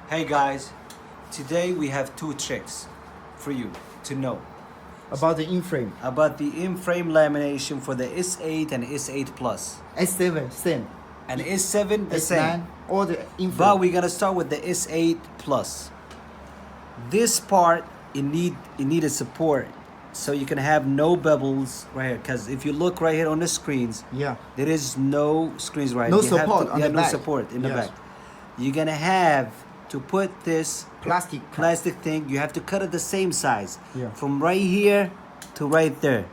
Hey guys, today we have two tricks for you to know About the in-frame. about the in-frame lamination for the S8 and S8 Plus. S7, same. And S7 the S9, same. all the in-frame. But we're gonna start with the S8 Plus. This part it needed support, so you can have no bubbles right here. Because if you look right here on the screens, Yeah. there is no screens right. No You have support to, on yeah, the no back. support in the Yes. back. You're gonna have to put this Plastic thing. You have to cut it the same size, Yeah. from right here to right there.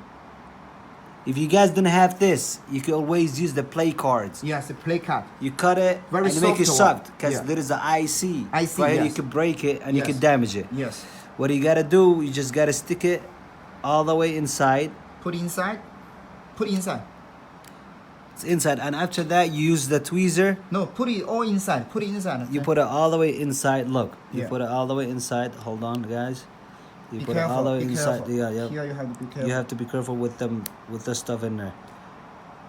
If you guys don't have this, you can always use the play cards. Yes, the play card. You cut it Very and you make it soft one. soft because Yeah. there is an IC. IC, right here. You yes. can break it and you Yes. can damage it. Yes. What you gotta do, you just gotta stick it all the way inside. Put inside. Put inside. It's inside, and after that, you use the tweezer. No, put it all inside. Put it inside. You put it all the way inside. Look, you Yeah. put it all the way inside. Hold on, guys. You Be put careful. it all the way Be inside. careful. Yeah, yeah. Here you have to be careful. You have to be careful with them, with the stuff in there.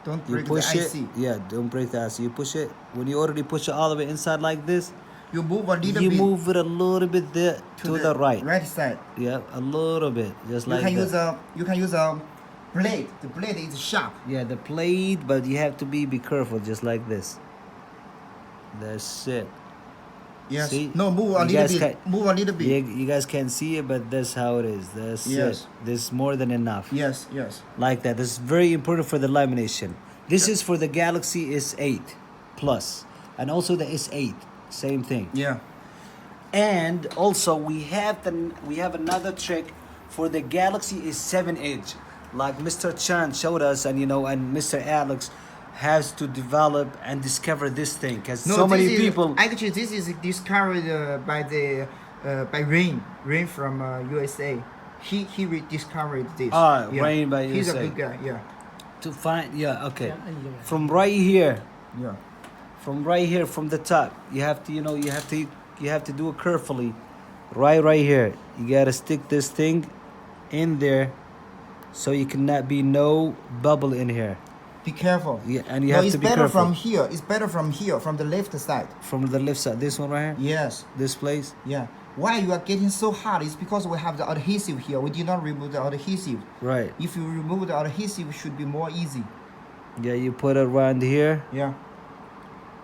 Don't You break push the it. IC. Yeah, don't break the IC. You push it. When you already push it all the way inside like this, You move a little you bit move it a little bit there to the right. Right side. Yeah, a little bit, just You like can that. use a blade. The blade is sharp. Yeah, the blade, but you have to be careful, just like this. That's it. Yes. See? No, move a You little guys bit. can- Move a little bit. You guys can't see it, but that's how it is. That's Yes. it. This is more than enough. Yes, yes. Like that. This is very important for the lamination. This is for the Galaxy S8 Plus, and also the S8. Same thing. Yeah. And also we have another trick for the Galaxy S7 Edge, like Mr. Chan showed us, and and Mr. Alex has to develop and discover this thing because so many people. Actually, this is discovered by Rain from USA. He rediscovered this. Rain by He's USA. a good guy. Yeah. To find, yeah, okay, from right here, Yeah. from the top, you have to you have to do it carefully. Right here, you gotta stick this thing in there, so you cannot be no bubble in here. Be careful. Yeah, and you No, have it's to be better careful. from here. It's better from here, from the left side. From the left side, this one right here, Yes. this place. Yeah. Why you are getting so hard is because we have the adhesive here. We did not remove the adhesive. Right. If you remove the adhesive, it should be more easy. Yeah, you put it around here Yeah.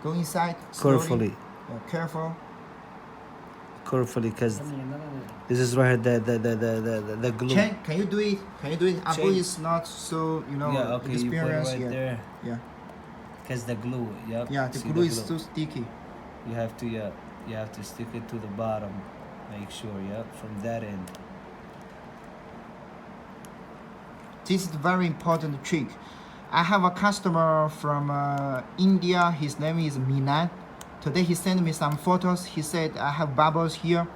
Go inside. Slowly. carefully, Yeah, careful. because this is right here, the glue. Can you do it? Can you do it? Abu Chen. is not so Yeah, okay, you put it experienced right yet. there. Yeah. Cause the glue. Yep. Yeah, the See glue is too sticky. You have to, you have to stick it to the bottom. Make sure, from that end. This is a very important trick. I have a customer from India. His name is Minan. Today he sent me some photos. He said I have bubbles here.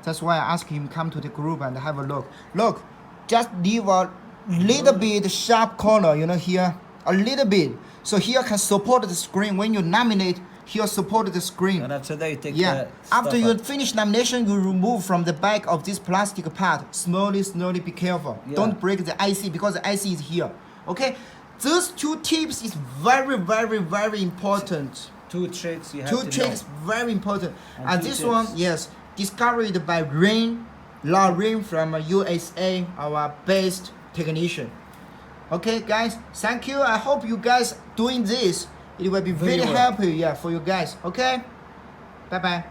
That's why I asked him come to the group and have a look. Look, just leave a little bit sharp corner, here, a little bit. So here can support the screen. When you laminate, here support the screen. And after that, you take Yeah. the After stuff you out. finish lamination, you remove from the back of this plastic part. Slowly, be careful. Yeah. Don't break the IC because the IC is here. Okay? Those two tips is very important. Two tricks you have Two to tricks very important. And And two this tips. one, yes, discovered by Rain from USA, our best technician. Okay, guys, thank you. I hope you guys doing this. It will be Very very well. happy, for you guys. Okay, bye bye.